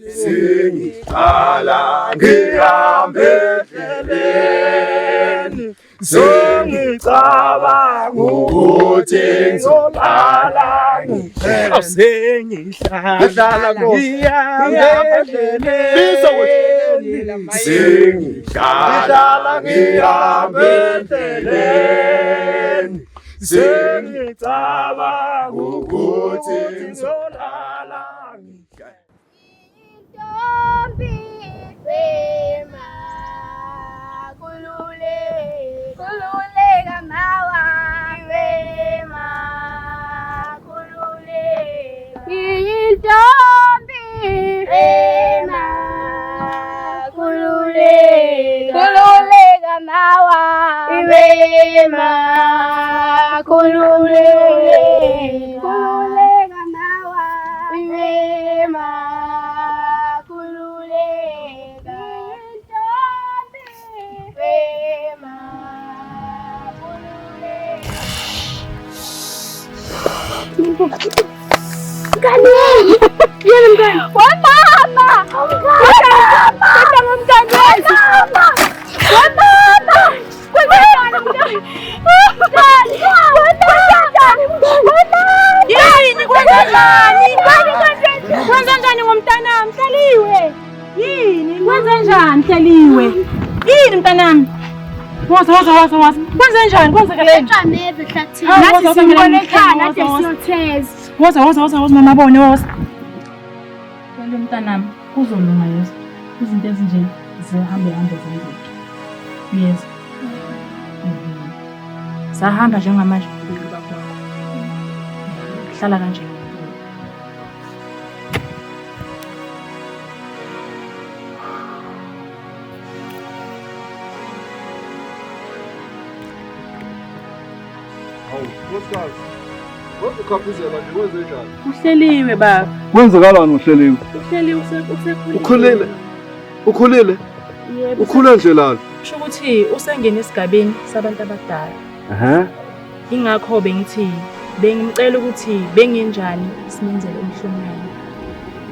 Sengihlala ngihambe endleleni sengicabanga ukuthi ngizolala ngihlala sengihlala ngihambe endleleni sengihlala ngihambe endleleni sengicabanga ukuthi ngizolala Wema kululeka mawa wema kululeka intombi wema kululeka mawa wema kululeka mawa wema Mkani, yena mkani. Wa mama. Kwenzenjani ngomntanami? Mhlaliwe. Yini? Kwenzenjani Mhlaliwe? Yini mntanami? Woza. Kwenzenjani? Kwenzekeleni? Ecameve ehlathini. Nathi sibone ekhaya kade siyotheza. Woza mama bone woza. Lo mntanami kuzolunga yeso. Izinto ezinje zihambe zenzeke. Yes. Sahamba njengamanje bakho. Hlala kanje. Uhleliwe baba. Kwenzakalani uhleliwe? Uhleliwe ukhulile. Ukhulile? Yebo. Ukhule ndlelani? Kusho ukuthi usengena esigabeni sabantu abadala. Ingakho bengithi bengimcela ukuthi bengenjani simenzele umhlonyana.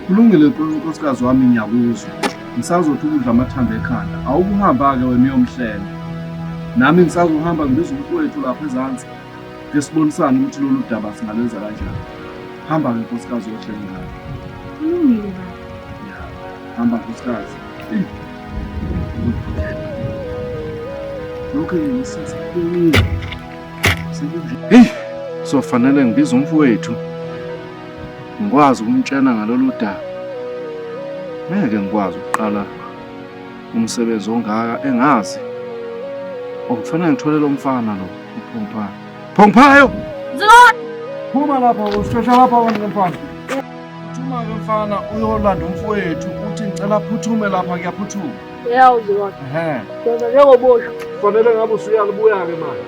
Kulungile nkosikazi wami ngiyakuzwa. Ngisazothi ukudla amathambo ekhanda. Awukuhamba ke wena uyomhlela. Nami ngisazohamba ngibiza umfowethu lapha ezantsi. Ngesibonisana ukuthi lolu daba singalenza kanjani. Hamba ke nkosikazi yohlela ngalo. Kulungile baba. Hamba nkosikazi. Lokho ngisasibonile. Hey, so fanele ngibiza umfowethu. Ngikwazi ukumtshena ngalolu daba. Ngeke ngikwazi ukuqala umsebenzi ongaka engazi. Okufanele ngithole lo mfana lo, uPhomphayo. Phomphayo! Phuma lapha usishesha lapha wena mfana. Uthuma ke mfana uyolanda umfowethu uthi ngicela phuthume lapha kuyaphuthuma. Uyawuzwa. Ngoba njengobosho. Kufanele ngabe usuyalibuya ke manje.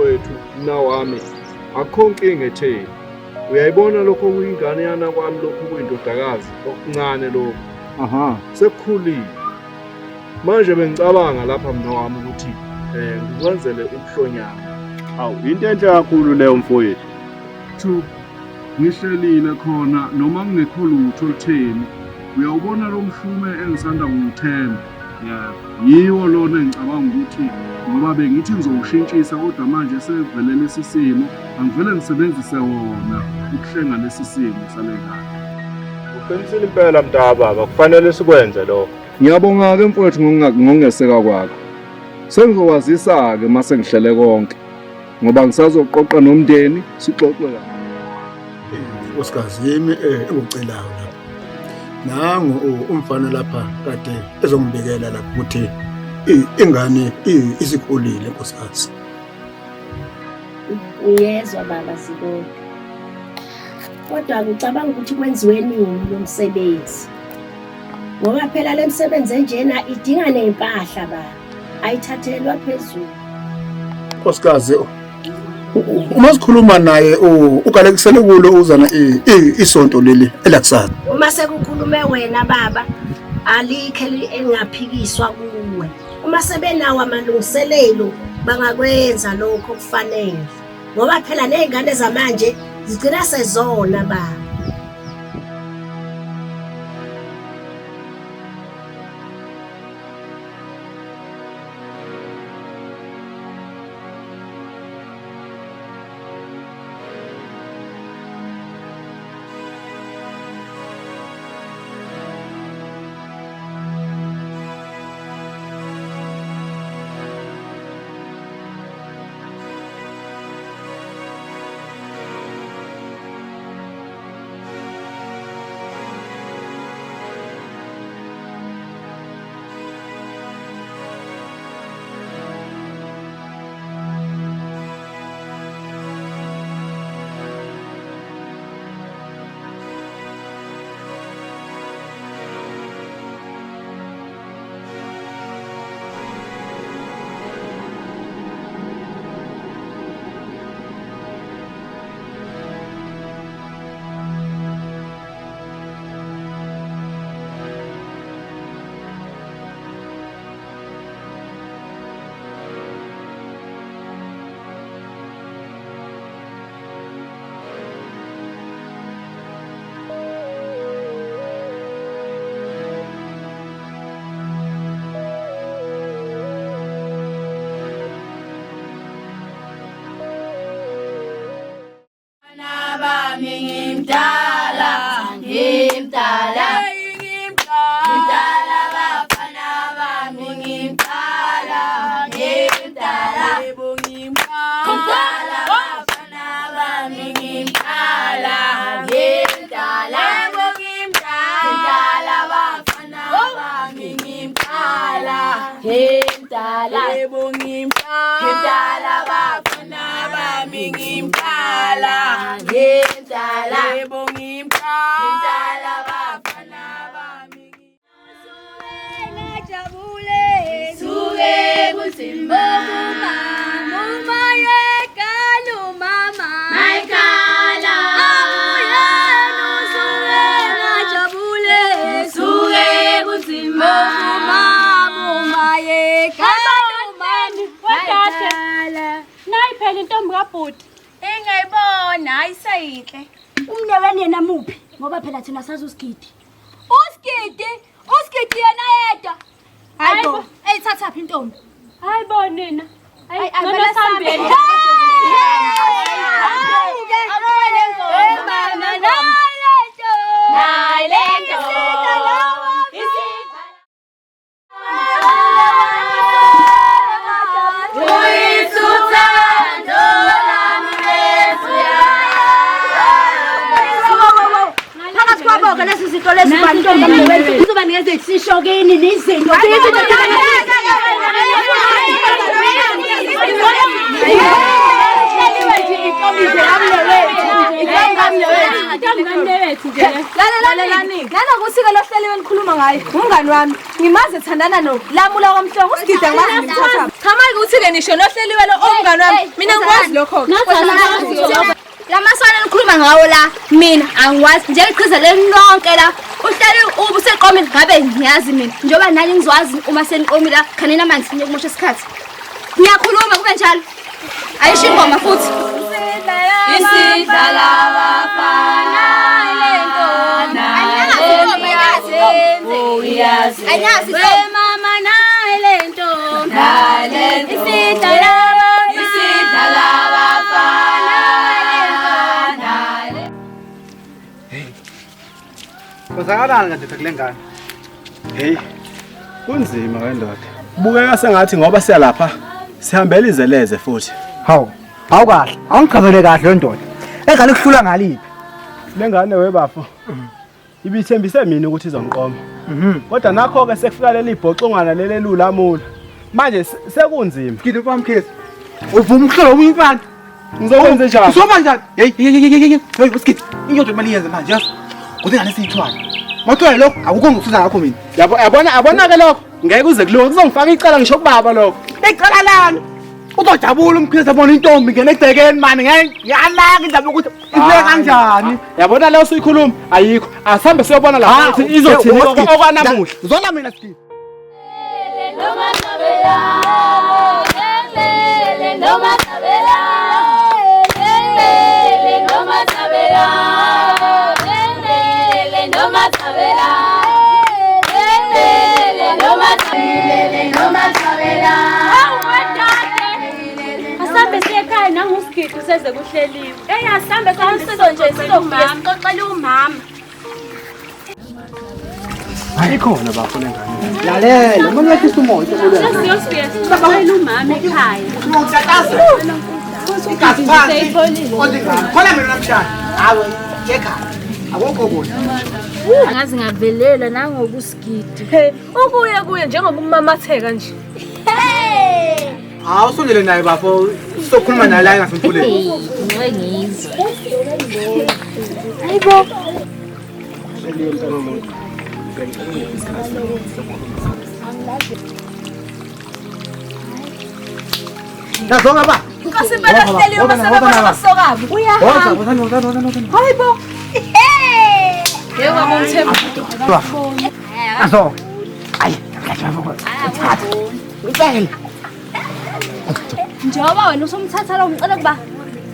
Wethu nawami akho nkinga etheni uyayibona lokho kuyingane yana kwami lokho kuyindodakazi okuncane lokho sekukhulile manje bengicabanga lapha mina wami ukuthi ngikwenzele umhlonyana Into enhle kakhulu leyo mfowethu ngihlelile khona noma ngekho lutho olutheni uyawubona lo mhlume engisanda kuwuthenga yiwo lona engicabanga ukuthi ngoba bengithi ngizowushintshisa kodwa manje sekuvele lesi simo angivele ngisebenzise wona ukuhlenga lesi simo salengane. Uqinisile impela mntababa kufanele sikwenze lokho. Ngiyabonga ke mfowethu ngokungeseka kwakho. Sengizokwazisa ke mase ngihlele konke ngoba ngisazoqoqa nomndeni sixoxe la. Osikazi yimi engicelayo lapha. Nangu umfana lapha kade ezongibikela lapha ukuthi ingane isikhulile nkosikazi. Uyezwa baba Sibonga. Kodwa ngicabanga ukuthi kwenziwe nini lo msebenzi. Ngoba phela le msebenzi enjena idinga nempahla baba. Ayithathelwa phezulu. Nkosikazi uma sikhuluma naye ugalekisele kulo uzana isonto leli elakusasa. Uma sekukhulume wena baba alikho engaphikiswa kuwe. Uma sebenawo amalungiselelo bangakwenza lokho kufanele. Ngoba phela nezingane zamanje zigcina sezona baba. Umnewene yena muphi ngoba phela thina sazi usigidi yena yedwa. Hayibo eyithatha phi intombi? Hayibo nina. Ayibona sambeni. Sishokeni nizinto Lana kusika lohleliwe nikhuluma ngayo. Umngani wami ngimaze thandana no lamula kwamhlongo usigida ngazi ngimthatha. Chama ukuthi nisho lohleliwe lo omngani wami. Mina ngikwazi lokho. Lamasana nikhuluma ngawo la mina angikwazi nje iqhiza lenonke la uhleli ubuseqomeni ngabe ngiyazi mina njoba nani ngizwazi uma seniqomi la khanina manje sinye kumosha isikhathi ngiyakhuluma kube njalo ayisho ingoma futhi isidlala bafana lentona uyazi anyazi mama na lentona isidlala bafana Kwenzakalani kanti kule ngane? Hey, kunzima wendoda. Kubukeka sengathi ngoba siyalapha sihambela izeleze futhi. Hawu kahle. Awungikhazele kahle lo ndoda. Engane kuhlula ngaliphi? Lengane webafo. Ibithembise mina ukuthi izongiqoma. Kodwa nakho ke sekufika leli ibhocongwana leli lulamula. Manje sekunzima. Ngide kwamkhezi. Uvuma ukuhlola umfana. Ngizokwenza njani? Usoba njani? Hey, usikidi. Inyodo imali yenze manje yazi. Kodwa ngane siyithwala. Mathwele lokho akukho ngikusiza ngakho mina. Abona ke lokho. Ngeke uze kulunga kuzongifaka icala ngisho kubaba lokho. Icala lani? Uzojabula umkhweza abona intombi ngene egcekeni mani ngiyanaka indaba yokuthi ifike kanjani. Yabona leyo siyikhuluma ayikho. Asihambe siyobona lapha ukuthi izothini okwanamuhla. Zona mina Skid. Asambe sekhaya nanguSgidi useze kuhleliwe. Asambe sahamsizo nje sizofika sixoxele umama. Ayikhona bafo lengane. Lalela, manje yathi umoya Sesiyofika sixoxele umama ekhaya. Uyotataza. Igazi phansi. Khona mina namhlanje. Hawe, ekhaya. Akukho kuhle. Angazi ngavelela nangokuSgidi. Ukuye njengoba umamatheka nje. Awusondele naye bafo. Sizokhuluma naye la ngasemfuleni. Ngeke ngizwe. Hayibo. Ngazonga ba. Inkosi impela sihleliwe masebebona amasokabo. Woza. Hayibo. Yebo ngomthembu. Aso. Ay, ngiyajabula. Ngicela. Njengoba wena usumthatha lo ngicela kuba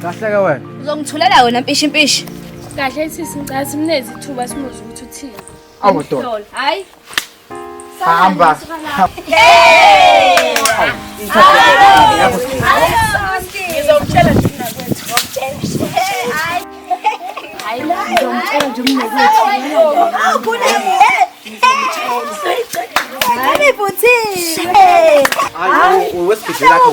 Kahle ke wena. uzongithulela wena mpishi. Kahle sisi ngicela simnezi ithuba simuze ukuthi uthini. Awudoda. Hayi. Hamba. Ngizomtshela thina kwethu. Hayi la ngizomtshela nje umnewethu. Hayi buthi. Awu, wesigidela lakho.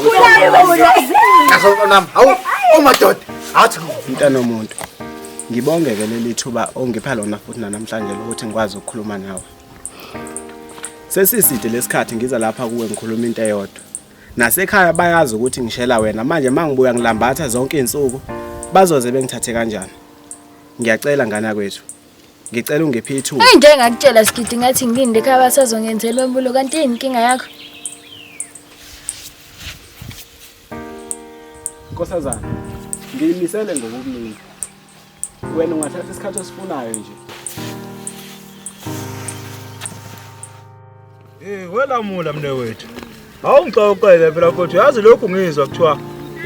Ngazonga nami. Awu, madoda. Athi Mntana womuntu. Ngibongeke leli thuba ongipha lona futhi namhlanje ukuthi ngikwazi ukukhuluma nawe. Sesiside lesikhathi ngiza lapha kuwe ngikhuluma into eyodwa. Nasekhaya bayazi ukuthi ngishela wena manje mangibuya ngilambatha zonke izinsuku bazoze bengithathe kanjani. Ngiyacela ngana kwethu. Ngicela ungiphe ithuba. Nje ngakutshela Skidi ngathi ngilinde ekhaya basazongenzela wembulo kanti inkinga yakho. Nkosazana, ngiyimisele ngokukuningi. Wena ungathatha isikhathi osifunayo nje. Welamula mnewethu. Awungixoxele phela mfowethu, yazi lokhu ngizwa kuthiwa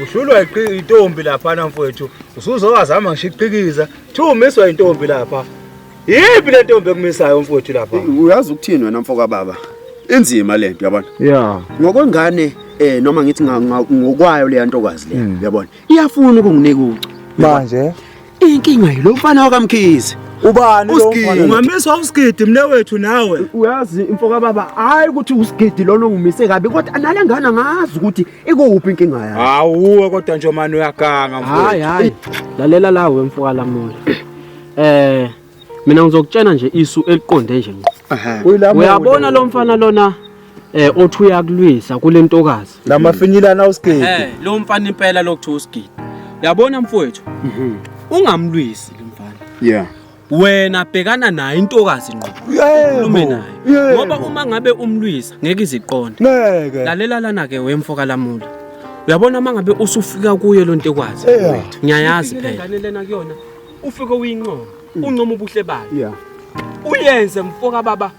uhlulwa intombi lapha mfowethu. Usuzowazama ngisho iqikiza, thi umiswa intombi lapha. Yiphi le ntombi ekumisayo mfowethu lapha? Uyazi ukuthini wena mfoka baba? Inzima lento yabona. Yeah. Ngokwengane noma ngithi ngokwayo le ntokazi le yabona. Iyafuna ukunginika ucu. Manje Inkinga yilo mfana wakamkhize. ubani lo mfana? Ungamiswa uSgidi mnewethu nawe. Uyazi imfoka baba hayi ukuthi uSgidi lona ungimise kabi kodwa analengana ngazi ukuthi ikuphi inkinga yakhe. Awuwe kodwa nje manje uyaganga mfowethu. Hayi lalela lawe mfoka lamula. Mina ngizokutshena nje isu eliqonde nje ngqo. Uyabona lo mfana lona othi uyakulwisa kule ntokazi. Lamafinyilana uSgidi. Lo mfana impela lokuthiwa uSgidi. Uyabona mfowethu? Ungamlwisi lo mfana. Yeah. Wena bhekana naye intokazi ngqo. Khulume naye. Ngoba uma ngabe umlwisa ngeke iziqonde. Ngeke. Lalela lana ke wemfoka lamula. Uyabona mangabe usufika kuye lo ntekwazi. Ngiyayazi phela. Ingane lena kuyona ufike uyinqomo. Uncoma ubuhle bayo. Yeah. Uyenze mfoka baba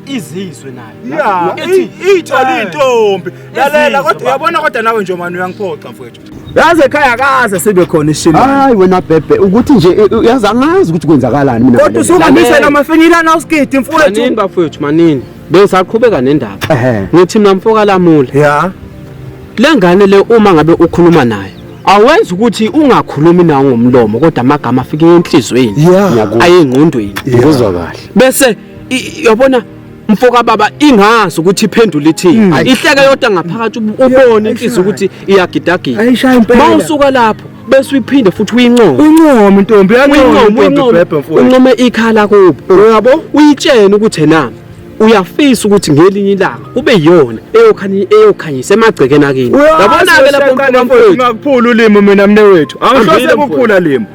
izizwe naye. Yeah, ithwala intombi. Lalela kodwa uyabona kodwa nawe nje manje uyangiphoxa mfowethu. Yazi ekhaya kaze sibe khona ishimo. Hayi wena bhebhe ukuthi nje uyazi angazi ukuthi kwenzakalani mina. Kodwa usungamisela amafinyilana uSgidi mfowethu. Manini bafowethu manini. Bengisaqhubeka nendaba. Ngithi mina mfoka lamula. Yeah. Lengane le uma ngabe ukhuluma naye awenza ukuthi ungakhulumi nawo ngomlomo kodwa amagama afike enhlizweni ayengqondweni. Ngizwa kahle. Bese yabona mfoka baba ingazi ukuthi iphendula ithini. Ihleke yodwa ngaphakathi ubone inhliziyo ukuthi iyagidagida. Ayishaya impela. Mawusuka lapho bese uyiphinde futhi uyincoma. Uyincoma intombi yancoma bhebhe mfowethu. Uncome ikhala kubo. Uyabo uyitshene ukuthi nami uyafisa ukuthi ngelinye ilanga kube yiyona eyokhanyisa emagcekeni akini. Yabona ke lapho mfowethu ngakuphula ulimo mina mnewethu. Angihlose ukuphula limo.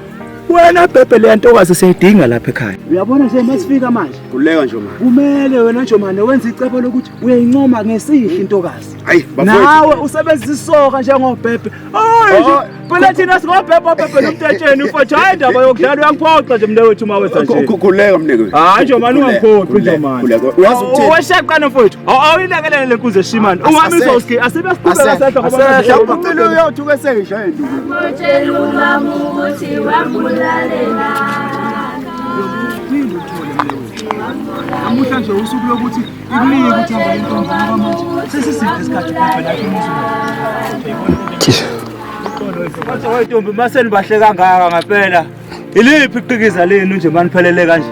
Wena Bhebhe le ntokazi siyidinga lapha ekhaya. Uyabona nje masifika manje. Kuleka Njomani. Kumele wena Njomane wenza icebo lokuthi uyayincoma ngesihle intokazi. Hayi, Nawe usebenzisa isoka njengoBhebhe. Hayi nje, phela thina singoBhebhe nomtetsheni mfowethu. Hayi indaba yokudlala uyangiphoqa nje mnewethu mawetha nje. Kuleka mnike. Hayi Njomane ungangiphoqi Njomane. Uyazi ukuthini? Oweshaqana mfowethu. Awuyilekelele lenkuze shimani. Ungami uzoski asibe siqhubeka sehla ngoba asehla uphile uyothu kwesengishaya induku. Motshela umama ukuthi wambulalela. Amuhla nje usuku lokuthi ikunike ukuthi hamba intombi ngoba manje sesisiphi isikhathi Bhebhe lakhe Kodwa wayintombi maseni bahle kangaka ngempela. Iliphi iqikiza lenu nje maniphelele kanje?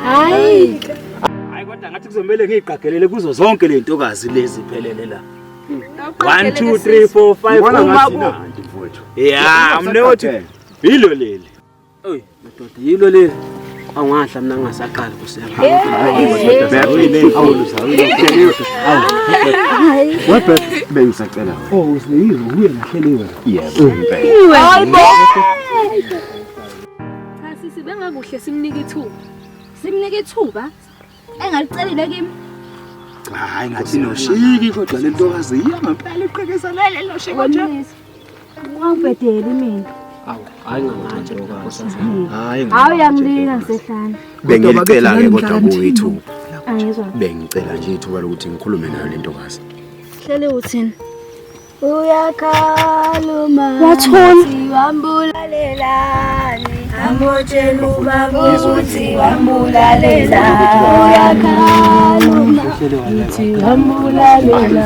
Hayi. Hayi kodwa ngathi kuzomela ngiyiqagelele kuzo zonke le ntokazi lezi phelele la. 1 2 3 4 5 uma mfowethu. Yeah, mnewethu. Yilo leli. Oy, madoda, yilo leli. Awungahla mina ngingasaqala kusiyapha. Webhe bengisacela. Oh, useyilo uye lahleliwe. Yebo impela. Sisi bengakuhle simnike ithuba. Simnike ithuba engalicelile kimi. Hayi ngathi noshiki kodwa le ntokazi iyangempela iqhekeza lelo shiko nje. Ungangibhedeli mina. Awu, hayi ngamanje lokho. Hayi Awuyangilila ngisehlana. bengicela ke kodwa kuyithuba. Angizwa. Bengicela nje ithuba lokuthi ngikhulume nayo le ntokazi. Hlele uthini? Uyakhaluma. Wathona. Wambulalelani. Amotshela ubaba ukuthi wambulalela. Uyakhaluma. Wambulalela.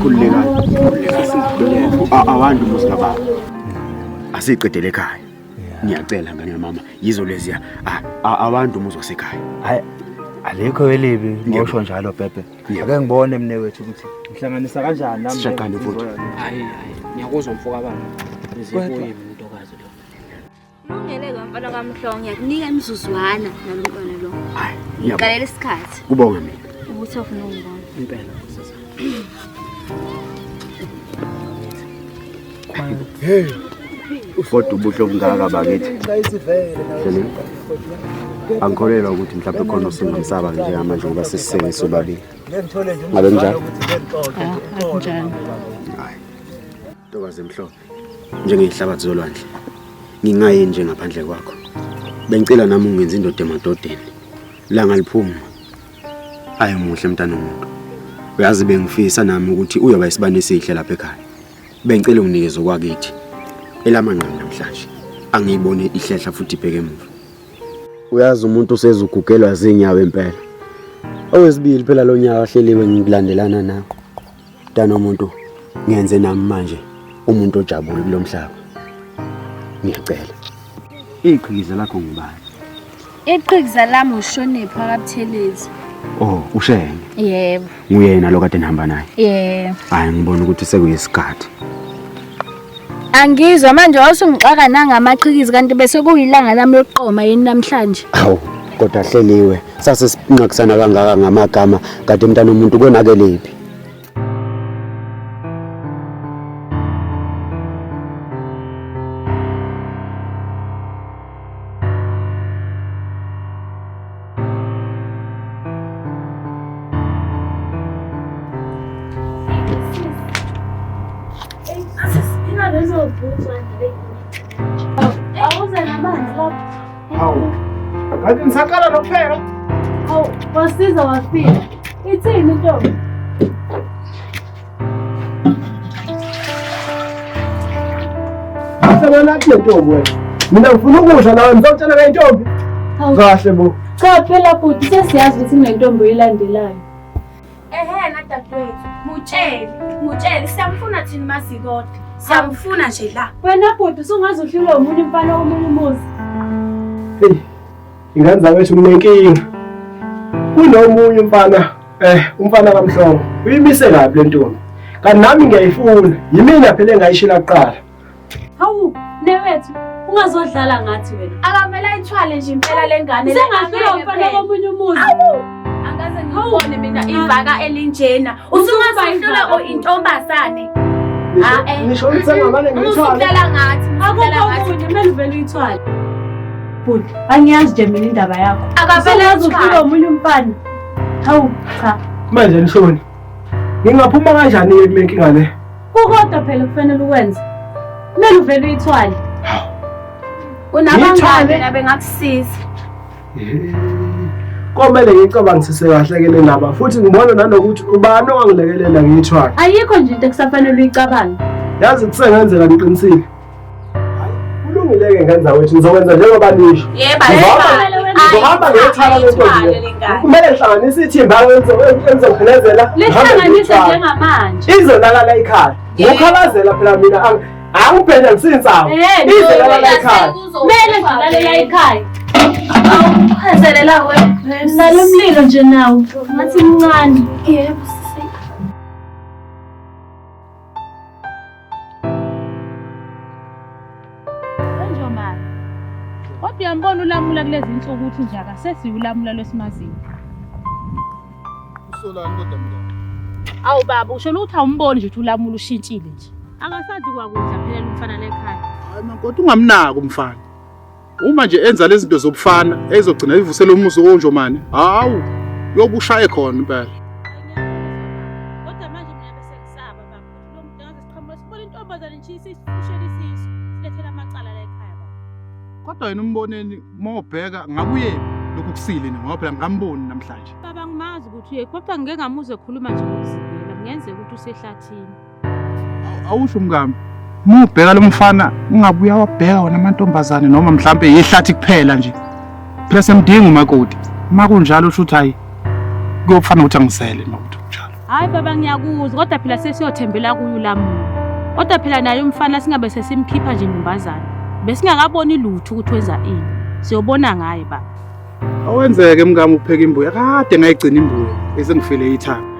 Khululeka. Abantu musilaba. Asiqedele ekhaya. Ngiyacela ngane mama, yizo leziya. Abantu muzosekhaya. Hayi alikho elibi ngosho njalo Bhebhe. Ake ngibone mnewethu ukuthi ngihlanganisa kanjani nami. Sishaqane futhi. Hayi, ngiyakuzwa mfoka baba. Ngizibuye intokazi lo. Ungele kamfana kaMhlongo ngiyakunika imizuzwana nalomntwana lo. Hayi, Ngikalela isikhathi kubonga mina. ukuthi ufuna ungibona. Impela kusasa. Hey. Kodwa ubuhle obungaka bakithi. Hlele. Angikholelwa ukuthi mhlawumbe khona usingamsaba njengamanje ngoba sisisengisa ubabili. Ngithole nje Ngabe njalo? Akunjani. Hayi. Ntokazi emhlophe. Njengehlabathi zolwandle. Ngingayi nje ngaphandle kwakho. Bengicela nami ungenza indoda emadodeni. La ngaliphuma. Hayi muhle mntana umuntu. Uyazi bengifisa nami ukuthi uyoba isibane esihle lapha ekhaya. Bengicela unginikeze okwakithi. Elamanqami namhlanje. Angiyibone ihlehla futhi ibheke emuva. Uyazi umuntu usezugugelwa zinyawo empela. Owesibili phela lo nyaka hleliwe ngikulandelana nawe. Mntana umuntu ngenze nami manje umuntu ojabule kulomhlaba. Ngiyacela. Iqhikiza lakho ngibani? Iqhikiza lami uShonipho kaButhelezi. Oh, ushenge. Yebo. Nguyena lo kade nihamba naye. Yebo. Hayi ngibona ukuthi sekuyisikhathi. Angizwa manje wasungixaka nangamaqhikizi kanti bese kuyilanga lami lokuqoma yini namhlanje. Awu, kodwa hleliwe. Sase siphinqakisana kangaka ngamagama kade mntana umuntu konakelephi. Hawu. Ngathi nisaqala nokupheka. Awu, wasiza wafika. Ithini intombi? Asebona kule ntombi wena. Mina ngifuna ukudla nawe ngizotshela ke intombi. Kahle bo. Cha phela futhi sesiyazi ukuthi kunentombi oyilandelayo. Ehena dadewethu, mutshele siyamfuna thini masikoda. Siyamfuna nje la. Wena bhuti usungazuhlulwa umunye umfana womunye umuzi. Hey. Ingane zawethu kunenkinga. Kunomunye umfana kaMhlongo. Uyimise laphi le ntombi? Kanti nami ngiyayifuna. Yimina phela engayishila kuqala. Hawu, newethu, ungazodlala ngathi wena. Akamela ayithwale nje impela lengane. Sengahlulwa umfana womunye umuzi. Angaze ngibone mina ivaka elinjena. Usungazihlula o intombazane. Nisho lithenga manje ngithwala. Usudlala ngathi, Akukho ukuthi kumele uvele uyithwale. Bhuti, angiyazi nje mina indaba yakho. Akavele uzufika omunye umfana. Hawu cha. Manje nishoni. Ngingaphuma kanjani kule nkinga le? Kukodwa phela kufanele ukwenze. Kumele uvele uyithwale. Unabangani nabengakusiza. Komele ngicabangisise kahle ke lendaba futhi ngibona nanokuthi ubani ongangilekelela ngithwala. Ayikho nje into ekusafanele uyicabange. Yazi kusengenzeka ngiqinisile. Kulungile ke ngenza wethu ngizokwenza njengoba nisho. Yebo, Ngohamba ngethwala lentombi. Kumele ngihlanganise ithimba enze ukuphelezela. Lihlanganise njengamanje. Izolala ekhaya. Ngokhalazela phela mina angiphethe ngisinsawo. Izolala ekhaya. Kumele ngalalela ekhaya. Awuchazelela wena. Nalomlilo nje nawo. Ngathi mncane. Yebo. Kodwa uyambona ulamula kulezi insuku ukuthi nje akasesiulamula lwesimazini. Usolani kodwa mntwana? Awu baba usho ukuthi awumboni nje ukuthi ulamula ushintshile nje. Akasazi kwakudla phela umfana lekhaya. Hayi mankodwa ungamnaki umfana. Uma nje enza lezi zinto zobufana ezogcina ivusela umuzi onjomane. Hawu, yobushaya khona impela. Kodwa manje mina bese ngisaba baba. Lo muntu ngaze siqhamuke sibona intombazane nje isishushela isisu. Silethela amacala la ekhaya baba. Kodwa yena umboneni mawubheka ngabuye lokhu kusile ngoba phela ngamboni namhlanje. Baba ngimazi ukuthi uye kodwa ngeke ngamuze ekhuluma nje ngokuzibela. Ngiyenzeka ukuthi usehlathini. Awusho mngami. Mubheka lo mfana ungabuya wabheka wona amantombazane noma mhlambe yihlathi kuphela nje. Phela semdinga umakoti. Uma kunjalo usho ukuthi hayi kuyofana ukuthi angisele nokuthi kunjalo. Hayi baba ngiyakuzwa kodwa phela sesiyothembela kuyo ulamula. Kodwa phela naye umfana singabe sesimkhipha nje inumbazana. Besingakaboni lutho ukuthi wenza ini. Siyobona ngaye baba. Awenzeke mngami upheka imbuya kade ngayigcina imbuya esengifile ithanga.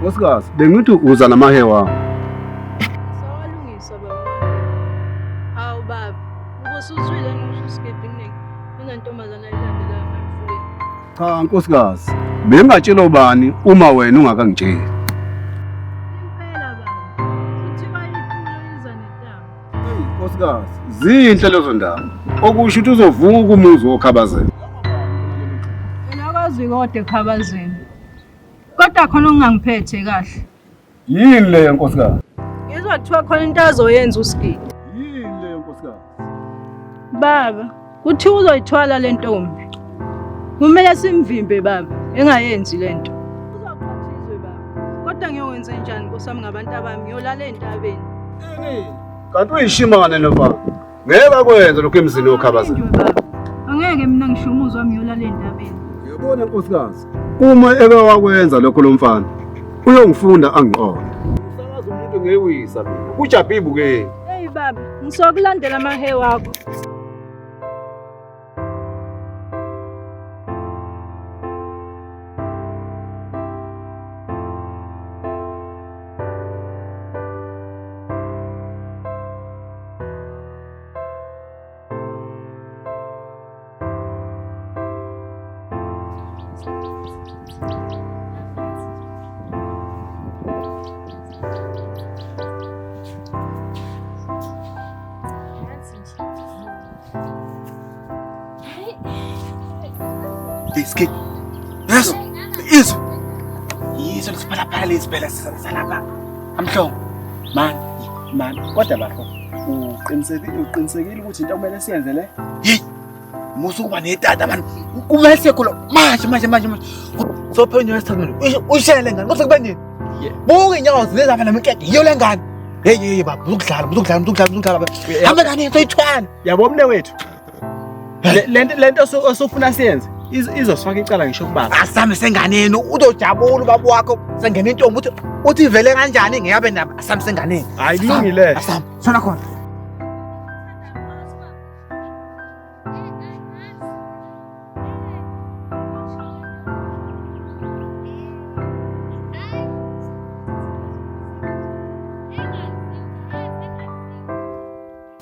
Nkosikazi, bengithi uza namahewa. Sawalungisa baba. Hawu baba, ubusuzwile ngisho skepini. Unantombazana ilandela emfuleni. Cha Nkosikazi, bengatshela ubani uma wena ungakangitsheli. Impela baba. Uthi bayithulo iza netanga. Hey Nkosikazi, zinhle lezo ndaba. Okusho ukuthi uzovuka umuzi wokhabazela. Wena akwazi kodwa ekhabazeni. Kodwa khona ungangiphethe kahle. Yini le Nkosikazi? Ngizothiwa khona into azoyenza uSkidi. Yini le Nkosikazi? Baba, uthi uzoyithwala le ntombi. Kumele simvimbe baba, engayenzi lento. Uzoqhathizwe baba. Kodwa ngiyokwenza njani nkosami ngabantu abami ngiyolala entabeni. Kanti uyishimane nofana. Ngeke akwenze lokho emzini wokhabazela. Baba, angeke mina ngisho umuzi wami ngiyolala entabeni. Yabona nkosikazi, uma eke wakwenza lokho lo mfana, uyongifunda angiqonde. Usakaza umuntu ngewisa mina. Kujabibu ke. Hey baba, ngisokulandela amahe wakho. Skip. Yes. Yes. Yiso lisiphalaphala lesibhela salapha. Amhlongo. Man. Kodwa bafo. Uqinisekile ukuthi into kumele siyenze le? Hey. Musu kuba netata man. Kumele sekolo. Manje. So phela nesithandweni. Ushele ngani? Kodwa kube nini? Buke inyawo zilezapha namikeke. Yiyo lengane. Hey baba, uzokudlala. Hamba ngani soyithwana. Yabo mne wethu. Lento osufuna siyenze. Izosifaka icala ngisho kubaba. Asame senganeni uzojabula ubaba wakho sengena intombi uthi ivele kanjani ngiyabe naba asame senganeni. Hayi kulungile. Asame sona khona.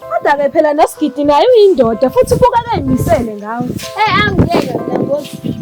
Kodwa-ke phela noSigidi naye uyindoda futhi ubuka kayimisele ngawe. Angiyeke wena ngozi.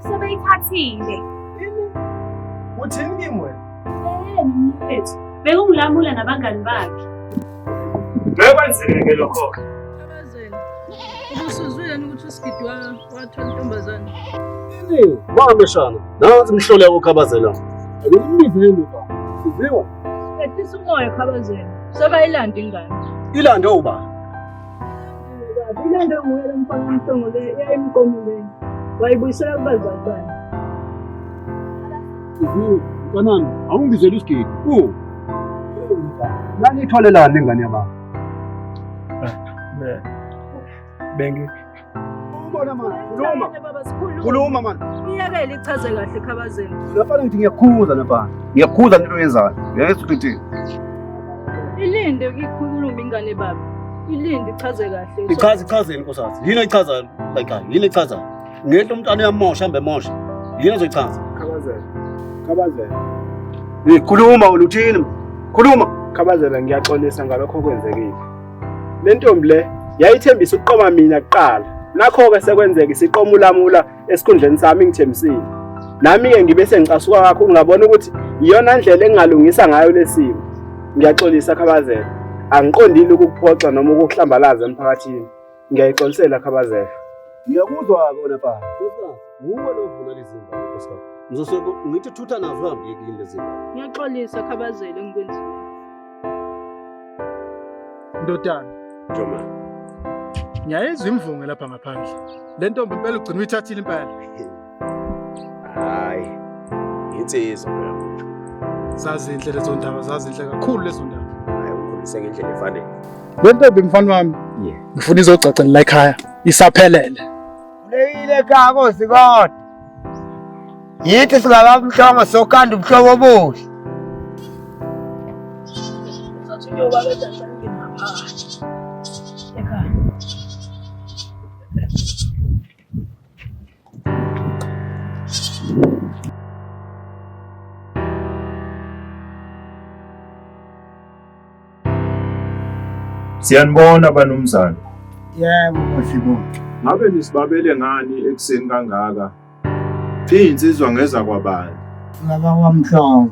Sebeyithathile. Uthini kimi wena? Mfethu. Bekungilamula nabangani bakhe. Bekwenzeke lokho. Abazeni. Ubusuzwile ukuthi uSigidi wathola intombazane. Yini? Wameshana. Nansi mhlole ukhabazela. Akuyimizeni ba. Siziwa. Ehlisa umoya khabazeni. Sebayilanda ingane. Ilande uba. Ilande nguye lomfana omhlongo le eyayimqomile. Wayibuyisela kubazali bani. Siziwa. Kanani? Awungizela uSigidi. Nani itholelana ingane yaba? Bengi. Ubona manje. Khuluma manje. Iyakele ichaze kahle khabazeni. Ngiyafana ngithi ngiyakhuza nafana. Ngiyakhuza into oyenzayo. Yezwa ukuthi ilinde ukukhuluma ingane baba. Ilinde ichaze kahle. ichazeni nkosazana. Yini ichazayo like yini ichazayo? Ngento umntwana uyamosha hambe mosha. Yini ozoyichaza? Khabazela. Khuluma uluthini? Khuluma. Khabazela ngiyaxolisa ngalokho okwenzekile. Le ntombi le yayithembisa ukuqoma mina kuqala. Nakho-ke sekwenzeka isiqomulamula esikhundleni sami ngithembisile. Nami-ke ngibe sengicasuka kakhulu ngabona ukuthi iyona ndlela engingalungisa ngayo lesimo. Ngiyaxolisa Khabazela. Angiqondile ukukuphoxa noma ukukuhlambalaza emphakathini. Ngiyayixolisela Khabazela. Ngiyakuzwa kona fa. Nkosikazi, nguwe lovuna lezi zinto nkosikazi. Ngizosho ngithi thutha nazo hambe yekile lezi zinto. Ngiyaxolisa khabazela engikwenziwe. Ndodana. Joma. Ngiyayizwa imvunge lapha ngaphandle. Le ntombi impela ugcina uyithathile impela. Hayi. Insizwa phela. Zazinhle lezo ndaba, zazinhle kakhulu lezo ndaba. Hayi ukhulise ngendlela efanele. Le ntombi mfana wami. Ngifuna izogcagcela la ekhaya. Isaphelele. Leyile ekhaya kosikode. Yithi singabamhlongo sokanda umhlobo obuhle. Siyanibona banumzana. Yebo sibona. Ngabe nisibabele ngani ekuseni kangaka? Insizwa ngeza kwabani? Ngaba kwamhlongo.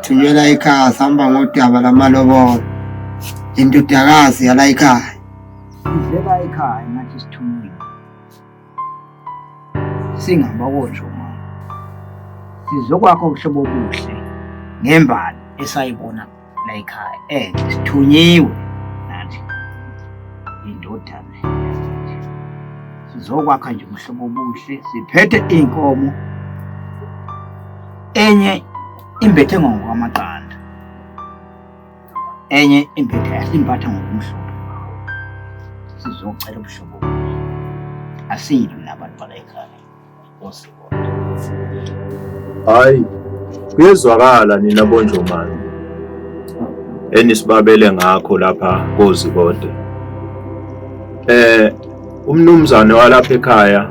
Thunyela ekhaya sihamba ngodaba lamalobolo. Indodakazi yala ekhaya. Sidlela ekhaya nathi sithunyile. Singababonje mama. Sizokwakho ubuhlobo obuhle ngembali esayibona la ekhaya. Sithunyiwe nathi indodana. Sizokwakha nje ubuhlobo obuhle, siphethe inkomo. Enye imbethe ngokwamaqanda. Enye imbethe yasimbatha ngokumhlophe. Sizocela ubuhlobo obuhle. Asiyilwi nabantu bala ekhaya. Osibona. Hayi, kuyezwakala nina bonjomani. Enisibabele ngakho lapha koZibode. Umnumzane walapha ekhaya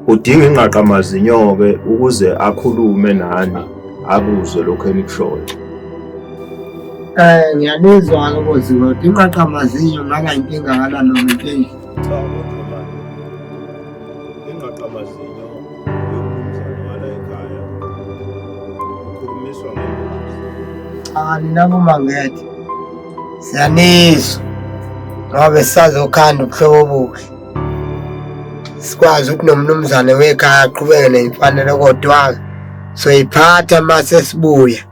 udinga ingqaqamazinyo-ke ukuze akhulume nani akuzwe lokho enikushoyo. Ngiyanizwa koZibode. Ingqaqamazinyo ngaba inkinga ngala nomuntu. Cha bonjomani. Ingqaqamazinyo yomnumzane wala ekhaya ukhulumiswa ngembuzi. Nina kumangethe. Siyanizwa. Ngoba sisazokhanda ubuhlobo obuhle. Sikwazi ukuthi nomnumzane wekhaya aqhubeke nemfanelo kodwa soyiphatha mase sibuya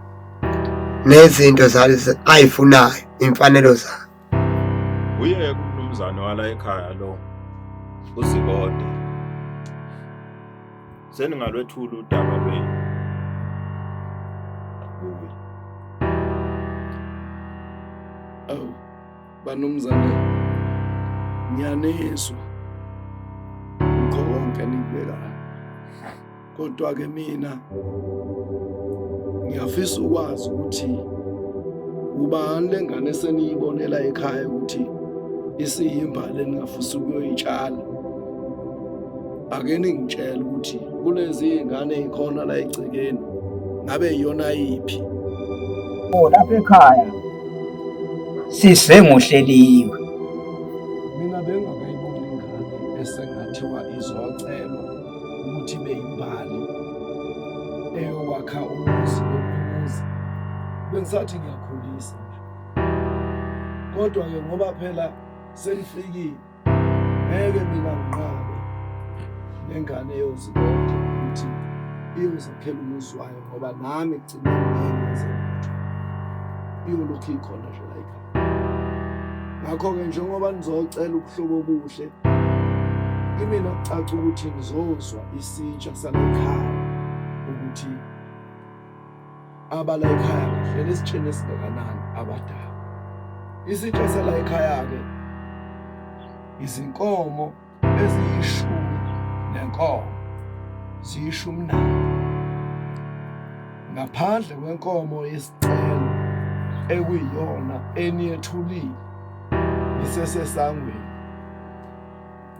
nezinto zalezi ayifunayo imfanelo zakhe. Uye kumnumzane wala ekhaya lo uZibode. Seningalwethula udaba lwenu. Banumzane, ngiyanizwa ukho konke nikubekayo, kodwa-ke mina ngiyafisa ukwazi ukuthi ubani lengane eseniyibonela ekhaya ukuthi isiyimbali eningafisa ukuyoyitshala. Ake ningitshele ukuthi kulezi iy'ngane ey'khona la egcekeni ngabe iyona yiphi? Lapha ekhaya sisengohleliwe. Mina bengingayibona ingane esengathiwa izocelwa ukuthi ibe yimbali eyokwakha umuzi nomuzi. Bengisathi ngiyakhulisa nje. Kodwa-ke ngoba phela senifikile, ngeke mina nginqabe nengane yoZibode ukuthi iyozakhela umuzi wayo ngoba nami ekugcineni ngiyenze lutho. Iyolokhu ikhona nje la ekhaya. Ngakho-ke njengoba nizocela ubuhlobo obuhle, kimina kucaca ukuthi ngizozwa isitsha sala ekhaya ukuthi abala ekhaya bahlele esitsheni esingakanani abadala. Isitsha sala ekhaya-ke izinkomo eziyishumi nenkomo ziyishumi nane. Ngaphandle kwenkomo yesicelo ekuyiyona eniyethulile isesesangweni.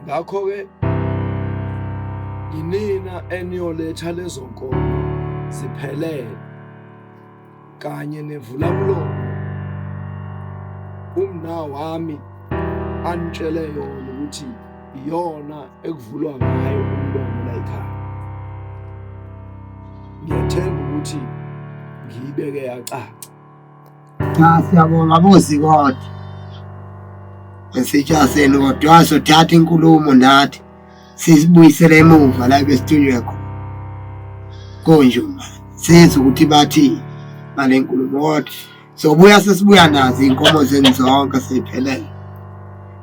Ngakho-ke yinina eniyoletha lezo nkomo ziphelele kanye nevulamlomo umna wami anitshele yona ukuthi iyona ekuvulwa ngayo umlomo la ekhaya. Ngiyathemba ukuthi ngiyibeke yacaca. Siyabonga boZibode. Esitsha senu kodwa sothatha inkulumo nathi sisibuyisele emuva la besithunywe khona. Konjuma senze ukuthi bathi ngale nkulumo kodwa sobuya sesibuya nazo inkomo zenu zonke seziphelele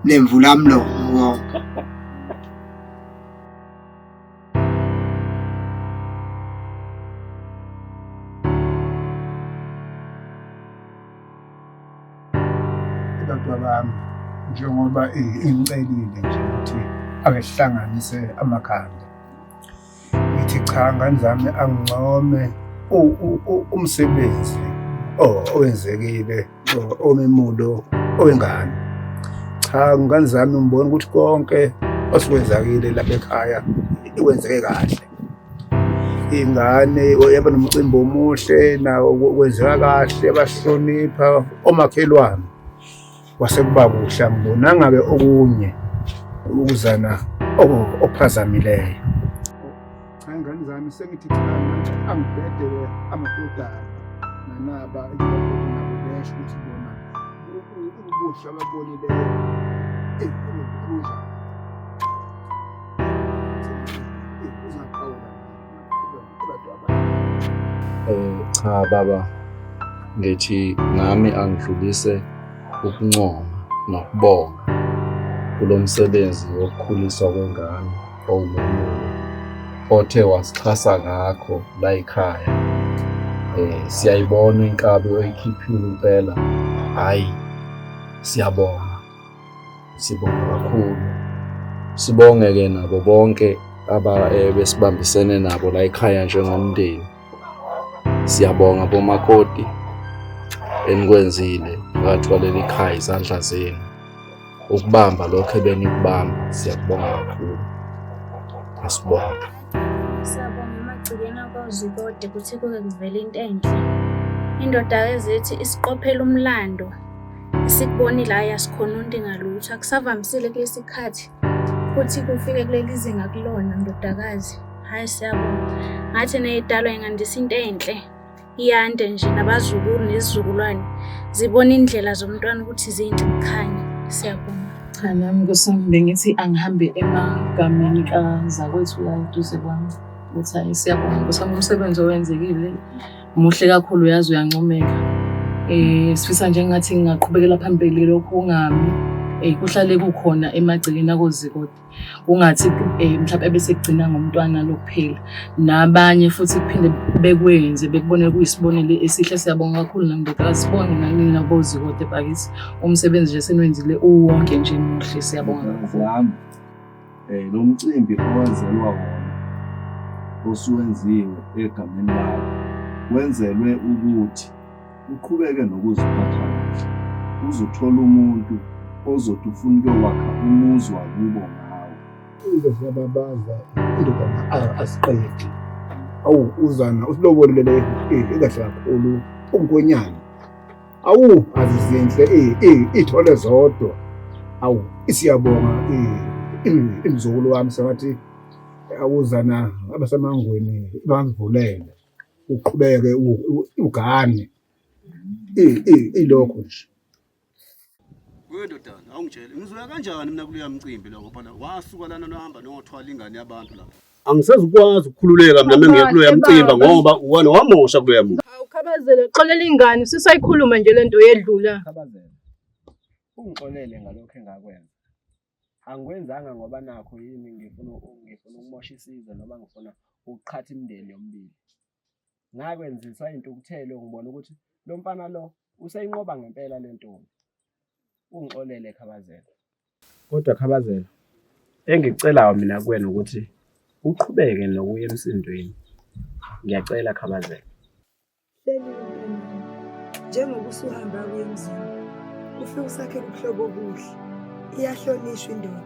nemvula mlomo wonke. Abantu bami njengoba incelile nje ukuthi ake sihlanganise amakhanda. Ngithi cha ngani zami angincome umsebenzi owenzekile omemulo owengane. Cha ngani zami ngibona ukuthi konke osekwenzakile lapha ekhaya ikwenzeke kahle. Ingane yaba nomcimbi omuhle nawo kwenzeka kahle, bahlonipha omakhelwane. Kwase kuba kuhle, angibonanga-ke okunye ukuzana okuphazamileyo. Cha, ingane zami sengithi cha, angibhedele amadodana nanaba nabo besho ukuthi bona ubuhle ababonileyo Cha baba, ngithi nami angidlulise ukuncoma nokubonga kulo msebenzi wokukhuliswa kwengane owumemulo othe wasixhasa ngakho la ekhaya. Siyayibona inkabi oyikhiphile impela. Hayi, siyabonga kakhulu. Sibonge-ke nabo bonke besibambisene nabo la ekhaya njengomndeni. Siyabonga bomakoti enikwenzile phakathi kwaleli khaya izandla zenu ukubamba lokho ebenikubamba. Siyakubonga kakhulu. Asibonga. Siyabonga emagcikeni akwazikode kuthi kuke kuvele into enhle. Indoda ezithi isiqophela umlando isikubonile hhayi asikhononti ngalutho. Akusavamisile kulesi sikhathi ukuthi kufike kuleli zinga kulona ndodakazi. Hhayi siyabonga. Ngathi ney'dalwa ingandisa into enhle. Iyande nje nabazukulu nezizukulwane zibona indlela zomntwana ukuthi zinhle kukhanya. Siyabonga. Cha, nami nkosami bengithi angihambe emagameni kazakwethu la eduze kwami. Ukuthi hayi siyabonga nkosami, umsebenzi owenzekile muhle kakhulu, uyazi uyancomeka. Sifisa nje ngathi ngingaqhubekela phambili lokhu ungami kuhlale kukhona emagcekeni akozikode. Kungathi mhlawumbe bese kugcina ngomntwana lokuphela. Nabanye futhi kuphinde bekwenze bekubone kuyisibonelo esihle. Siyabonga kakhulu nandodakazi, sibonge nani nabozikode bakithi. Umsebenzi nje senwenzile uwonke nje muhle. Siyabonga kakhulu. Lo mcimbi owenzelwa wona osuwenziwe egameni lakho wenzelwe ukuthi uqhubeke nokuziphatha kahle, uzothola umuntu ozothi ufuna ukuyowakha umuzi wakubo ngawo. Into siyababaza indoda asiqede. Awu uzana usilobolele ekahle kakhulu unkonyane. Awu azizinhle ithole zodwa. Awu siyabonga imzukulu wami sengathi awuzana abasemangweni bangivulele. Uqhubeke ugane ilokho nje. Wedodana awungitshele ngizoya kanjani mina kuleya mcimbi lokho phela wasuka lana nohamba nothwala ingane yabantu lapha. Angisezukwazi ukukhululeka mina mengeke kuleya mcimbi ngoba uwana wamosha kuleya muntu. Awukhabazele, xolela ingane sisayikhuluma nje lento yedlula. Khabazela. Ungixolele ngalokho engakwenza. Angikwenzanga ngoba nakho yini ngifuna ukumosha isizwe noma ngifuna ukuqhatha imindeni yomibili. Ngakwenziswa intukuthelo ngibona ukuthi lo mfana lo useyinqoba ngempela le ntombi. Ungixolele Khabazela. Kodwa Khabazela, engicelayo mina kuwena ukuthi uqhubeke nokuya emsindweni. Ngiyacela Khabazela. Njengoba usuhamba kuye emzini, ufike usakhe ubuhlobo obuhle. Iyahlonishwa indoda.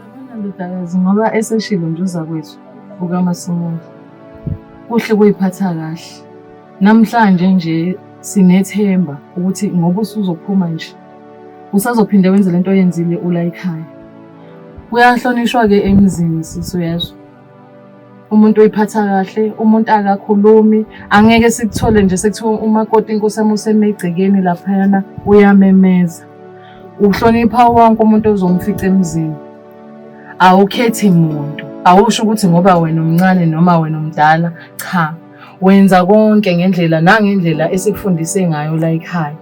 Yabona ndodakazi, ngoba eseshilo nje uzakwethu ukaMasimula kuhle kuyiphatha kahle. Namhlanje nje sinethemba ukuthi ngoba usuzophuma nje usazophinde wenze lento oyenzile ula ekhaya. Kuyahlonishwa ke emzini sisi, uyezwa. Umuntu oyiphatha kahle, umuntu akakhulumi, angeke sikuthole nje sekuthiwa umakoti inkosi yami usemegcekeni laphayana uyamemeza. Uhlonipha wonke umuntu ozomfica emzini. Awukhethi muntu. Awusho ukuthi ngoba wena umncane noma wena umdala, cha. Wenza konke ngendlela nangendlela esikufundise ngayo la ekhaya.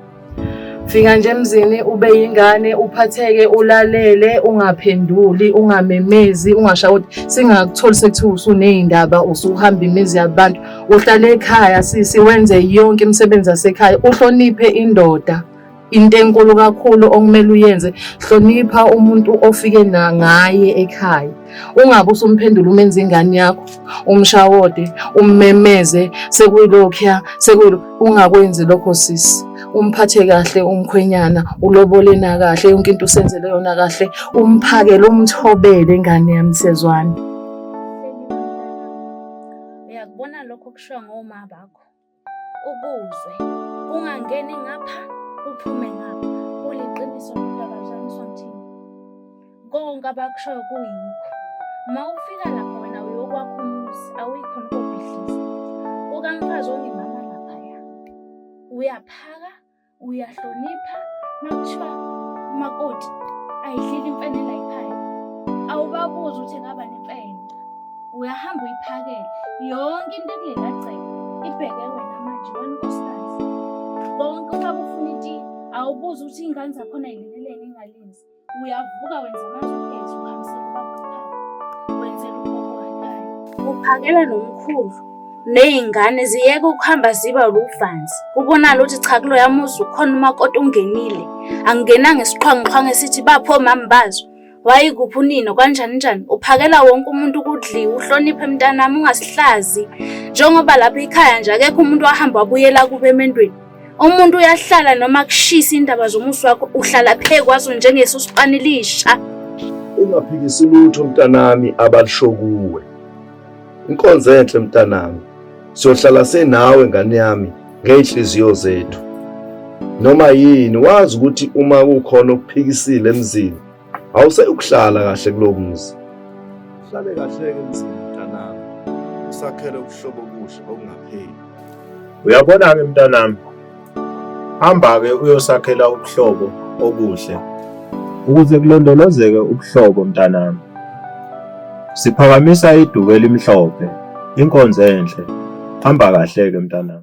Fika nje emzini ube yingane, uphatheke, ulalele, ungaphenduli, ungamemezi, ungashawuthi singakutholi sekuthiwa usuney'ndaba usuhamba imizi yabantu. Uhlale ekhaya sisi, wenze yonke imisebenzi yasekhaya, uhloniphe indoda. Into enkulu kakhulu okumele uyenze, hlonipha umuntu ofike ngaye ekhaya. Ungabe usumphendula umenza ingane yakho, umshawode, ummemeze, sekuyilokhuya, ungakwenzi lokho sisi. umphathe kahle umkhwenyana, ulobolena kahle, yonke into usenzele yona kahle, umphakele, umthobele ngane yami Sezwane. Uyakubona lokho kushiwa ngoma bakho. Ukuzwe, ungangeni ngapha, uphume ngapha. Kuliqiniso lokudakazana thina. Konke abakushoyo kuyikho. Ma ufika lapha wena uyokwakha umuzi, awuyikho nokubhidliza. Kukamfazi ongimama laphaya. Uyaphaka, uyahlonipha, makuthiwa umakoti ayidlile imfene la ekhaya. Awubabuza ukuthi ngaba nemfene. Uyahamba uyiphakele. Yonke into ekulela cebo ibheke wena manje wena nkosikazi. Bonke bakufuna iti, awubuza ukuthi ingane zakhona ayilelelene ingalenzi. Uyavuka wenza amazwi uhambisela ubaba ekhaya. Wenzela ugogo ekhaya. Uphakela nomkhulu. Ney'ngane ziyeke ukuhamba ziba luvanzi. Kubonakala ukuthi cha kulo yamuzi ukhona umakoti ungenile. Angenanga isiqhwanqhwange sithi bapho mama bazo. Wayikuphi unino kanjani? Uphakela wonke umuntu ukudliwa, uhloniphe emntanami ungasihlazi. Njengoba lapha ekhaya nje akekho umuntu wahamba wabuyela kube emendweni. Umuntu uyahlala noma kushisa indaba zomuzi wakho, uhlala phekwazo njengesusipanilisha. Ungaphikisi lutho mntanami abalisho kuwe. Inkonzo enhle mntanami. Siyohlala senawe ngane yami ngey'nhliziyo zethu. Noma yini wazi ukuthi uma kukhona okuphikisile emzini awusekuhlala kahle kulo muzi. Hlale kahle ke emzini mntanami. Usakhele ubuhlobo obuhle okungapheli. Uyabona ke mntanami. Hamba ke uyosakhela ubuhlobo obuhle ukuze kulondolozeke ubuhlobo mntanami. Siphakamisa iduku elimhlophe, inkonzo enhle. Hamba kahle ke mntanami.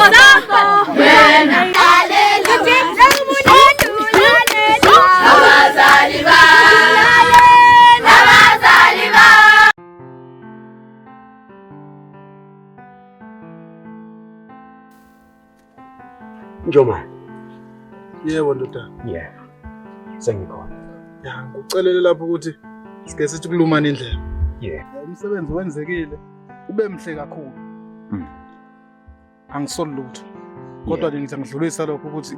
Go, Njomani. Yebo ndoda. Yeah. Sengikhona. Ya, ngikucelele lapho ukuthi sike sithi kulumana indlela. Yeah. Umsebenzi wenzekile ube mhle kakhulu. Angisoli lutho. Kodwa nje ngithi ngidlulisa lokho ukuthi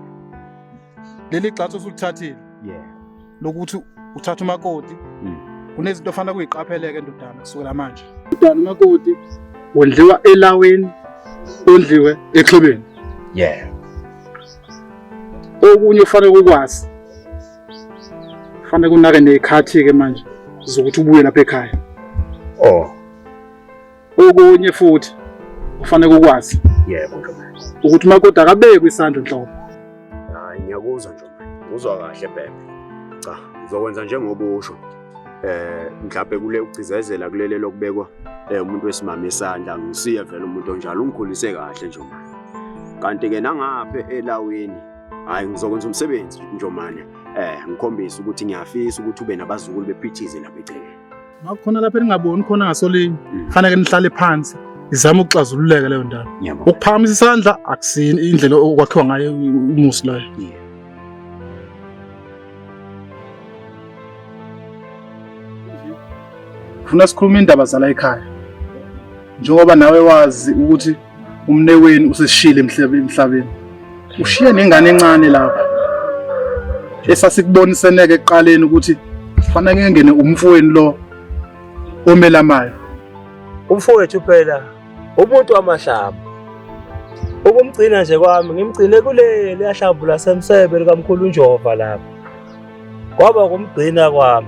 leli gxathu osulithathile. Yeah. Lokuthi uthatha umakoti. Kunezinto ofanele kuyiqapheleke ndodana kusukela manje. Ndodana umakoti wondliwa elaweni, ondliwe exhobeni. Yeah. Okunye ufanele ukwazi. Kufanele kunake nekhathi ke manje zokuthi ubuye lapha ekhaya. Okunye futhi ufanele ukwazi. Yebo Njomani. Ukuthi umakoti akabekwe isandla enhloko. Hayi ngiyakuzwa Njomani. Uzwa kahle Bhebe. Cha, ngizokwenza njengoba usho. Mhlawumbe kule ukugcizezela kulele lokubekwa umuntu wesimama isandla ngisiya vele umuntu onjalo ungikhulise kahle Njomani. Kanti ke nangapha elaweni hayi ngizokwenza umsebenzi Njomani. Ngikhombisa ukuthi ngiyafisa ukuthi ube nabazukulu bephithize lapha eceleni. Ngakhona lapha ningaboni khona ngasolinye. Kufanele nihlale phansi izama ukuxazululeka leyo ndaba. Ukuphakamisa isandla akusini indlela okwakhiwa ngayo umusi layo. Funa sikhuluma indaba zala ekhaya. Njengoba nawe wazi ukuthi umneweni useshile emhlabeni. Ushiye nengane encane lapha. Esasikuboniseneke ekuqaleni ukuthi kufanele ngene umfowenu lo omelamayo. Umfowethu phela umuntu wamashamba. Ukumgcina nje kwami ngimgcine kuleli yahlambu lasemsebe likamkhulu uNjova lapha. Kwaba kumgcina kwami.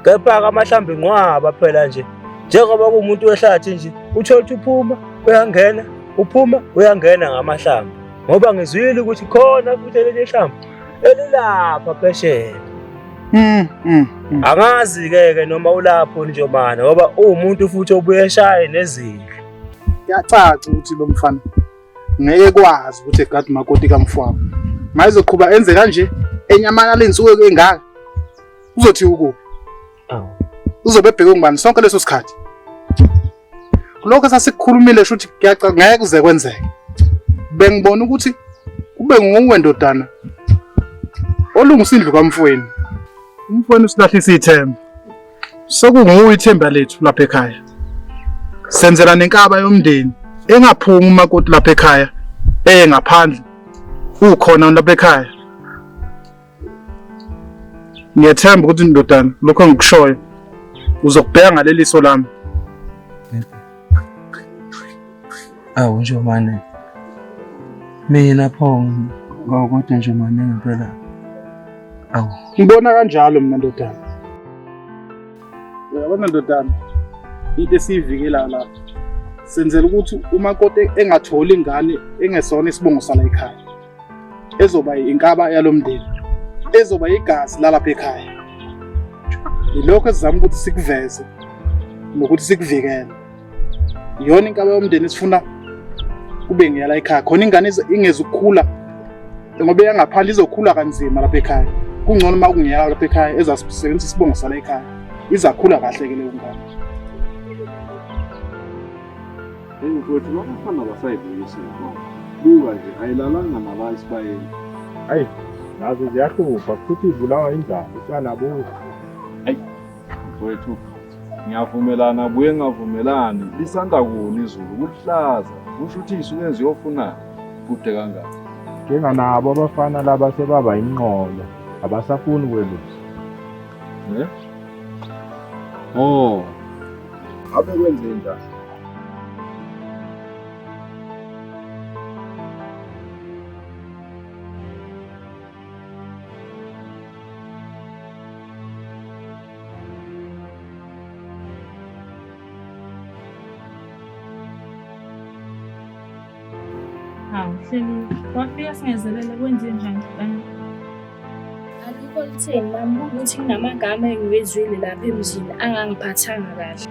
Kepha amahlambi inqwaba phela nje. Njengoba kuumuntu wehlathi nje, uthola uphuma, uyangena, uphuma, uyangena ngamahlambi. Ngoba ngizwile ukuthi khona futhi leli hlambu elilapha phesheya. Angazi ke noma ulapho Njomani ngoba umuntu futhi obuye eshaye nezindlu. Kuyacaca ukuthi lo mfana ngeke kwazi ukuthi egadi umakoti kamfowabo. Mayizoqhubha enze kanje enyamana lensuku engaka. Uzothi ukuphi? Uzobe ebheke ngubani sonke leso sikhathi. Lokho sasikukhulumile futhi kuyacaca ngeke kuze kwenzeke. Bengibona ukuthi kube nguwe ndodana olungisa indlu kamfweni. Umfweni usilahlisa ithemba. Sokunguwe ithemba lethu lapha ekhaya. Senzela nenkaba yomndeni engaphumi umakoti lapha ekhaya ngaphandle ukhona lapha ekhaya. Ngiyethemba ukuthi ndodana lokho engikushoyo uzokubheka ngaleliso lami. Awu Njomani. Mina pho kodwa Njomani ngempela. Awu. Ngibona kanjalo mina ndodana. Uyabona ndodana. Into esivikela la. Senzela ukuthi umakoti engatholi ingane engesona isibongo sala ekhaya. Ezoba inkaba yalomndeni. Ezoba igazi lalapha ekhaya. Ilokho sizama ukuthi sikuveze nokuthi sikuvikele. Iyona inkaba yomndeni esifuna kube ngiyala ekhaya. Khona ingane ingezukukhula ngoba yangaphandle izokhula kanzima lapha ekhaya. Kungcono uma kungiyala lapha ekhaya ezasebenzisa isibongo sala ekhaya. Izakhula kahle ke leyo ngane. Mfowethu lokufana basayibuyisa inkomo. Buka nje ayilalanga nabantu bayeni. Hayi, nazo ziyahlupha futhi ibulawa indlala usanabo. Hayi, mfowethu ngiyavumelana buye ngavumelani lisanda kuni izulu kuhlaza. Kusho ukuthi isuke ziyofuna kude kangaka. Kenga nabo abafana laba sebaba inqolo. Abasafuni kwelusa. Abe kwenze njani? Hleli wafika singezelela kwenze njani kana? Alikho litheni mama ukuthi nginamagama engiwezwile lapha emzini angangiphathanga kahle.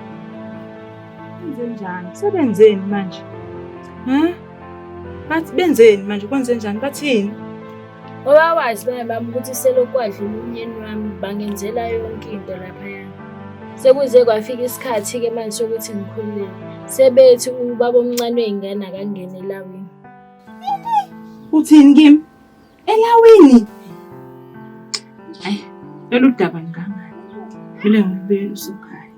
Kwenze njani? Sebenzeni manje? Bathi benzeni manje kwenze njani? Bathini? Ngoba wazi mama ukuthi selokwadlula umyeni wami bangenzela yonke into lapha yana. Sekuze kwafika isikhathi ke manje sokuthi ngikhululeke. Sebethi ubaba omncane weingane akangene laweni. Uthini kimi? Elawini. Hayi, lolu daba ngangani? Mina ngibuyela usokhaya.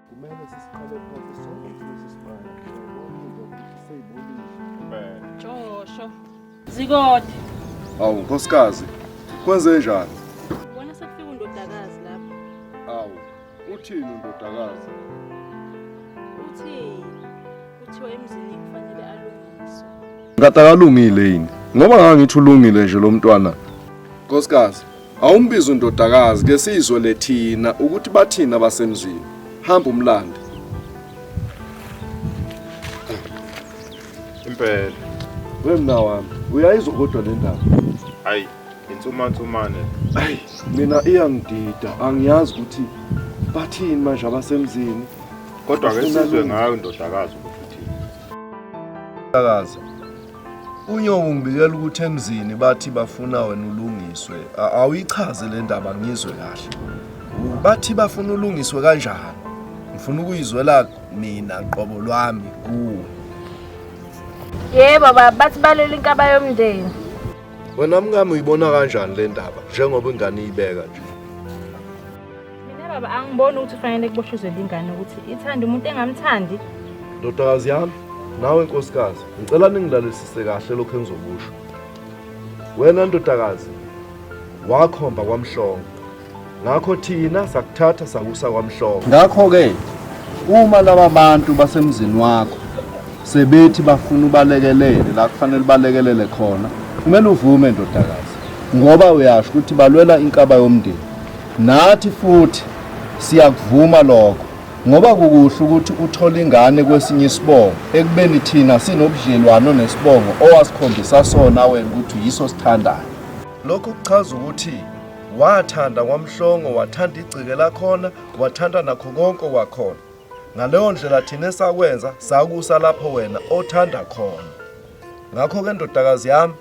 Kumele sisiqale phansi sonke sisibaya. Joshua. Zikode. Awu nkosikazi, kwenze njani? Ubona sekufika undodakazi lapha. Awu, uthini undodakazi? Kuthiwa emzini kufanele alungiswe. Ngatakalungile yini? Ngoba ngangithi ulungile nje lo mntwana. Nkosikazi, awumbiza undodakazi ke sizwe lethina ukuthi bathina basemzini. Hamba umlande. Impela. Wemna wami, uyayizwa kodwa le ndaba? Hayi, insumansumane. Hayi, mina iyangidida, angiyazi ukuthi bathini manje abasemzini. Kodwa ke sizwe ngayo indodakazi ukuthi uthini. Ndodakazi. Unyoko ngibikela ukuthi emzini bathi bafuna wena ulungiswe. Awuyichaze le ndaba ngizwe kahle. Bathi bafuna ulungiswe kanjani? Ngifuna ukuyizwela mina qobo lwami kuwe. Yebo baba, bathi balela inkaba yomndeni. Wena mngami uyibona kanjani le ndaba njengoba ingane iyibeka nje? Mina baba angiboni ukuthi kufanele kuboshuzwe ingane ukuthi ithanda umuntu engamthandi. Ndodakazi yami, nawe nkosikazi, ngicela ningilalelisise kahle lokho engizokusho. Wena ndodakazi, wakhomba kwaMhlongo. Ngakho thina sakuthatha sakusa kwaMhlongo. Ngakho ke, uma laba bantu basemzini wakho sebethi bafuna ubalekelele la kufanele balekelele khona, kumele uvume ndodakazi. Ngoba uyasho ukuthi balwela inkaba yomndeni. Nathi futhi siyakuvuma lokho. Ngoba kukuhle ukuthi uthole ingane kwesinye isibongo ekubeni thina sinobudlelwano nesibongo owasikhombisa sona wena ukuthi yiso sithandayo. Lokho kuchaza ukuthi wathanda kwaMhlongo, wathanda igcike lakhona, wathanda nakho konke kwakhona. Ngaleyo ndlela thina esakwenza sakusa lapho wena othanda khona. Ngakho ke ndodakazi yami,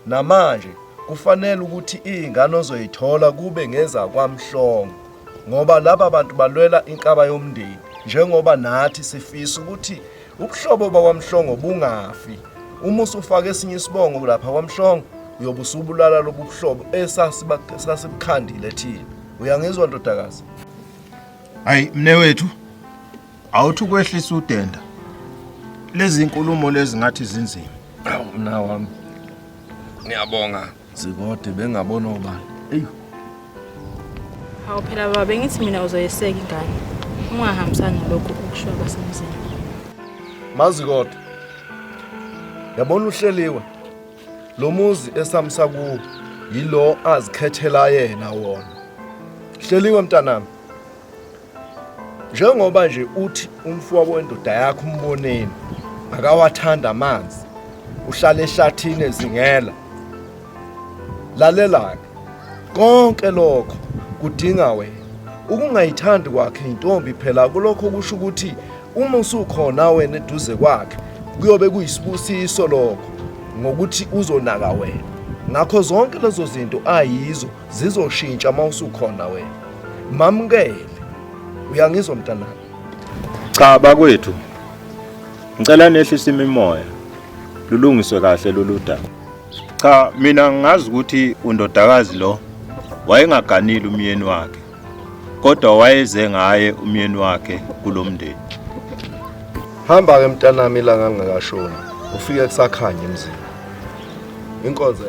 namanje kufanele ukuthi izingane ozoyithola kube ngeza kwaMhlongo. Ngoba laba bantu balwela inkaba yomndeni njengoba nathi sifisa ukuthi ubuhlobo bakwaMhlongo bungafi. Uma usufaka esinye isibongo lapha kwaMhlongo uyobe usubulala lobu buhlobo esasibukhandile thina. Uyangizwa ndodakazi? Hayi mnewethu, awuthi ukwehlisa udenda. Lezi inkulumo lezi ngathi zinzima. Awu mna wami. Ngiyabonga Zikode bengabona ubani. Eyo. Hawu phela baba bengithi mina uzoyeseka ingane. Ungahambisani lokho ukusho abasemzini. Mazikode. Yabona uhleliwe. Lo muzi esamsa kuwo yilo azikhethela yena wona. Hleliwe mntanami. Njengoba nje uthi umfowabo wendoda yakho umboneni akawathanda amanzi. Uhlala ehlathini ezingela. Lalela konke lokho kudinga wena. Ukungayithandi kwakhe intombi phela kulokho kusho ukuthi uma usukhona wena eduze kwakhe kuyobe kuyisibusiso lokho ngokuthi uzonaka wena. Ngakho zonke lezo zinto ayizo zizoshintsha mawusukhona wena. Mamukele. Uyangizwa mntanami? Cha bakwethu. Ngicela nehlise imimoya. Lulungiswe kahle lolu daba. Cha mina ngazi ukuthi undodakazi lo wayengaganili umyeni wakhe. Kodwa wayeze ngaye umyeni wakhe kulomndeni. Hamba ke mntanami la ngangakashona. Ufike kusakhanya emzini. Inkonzo.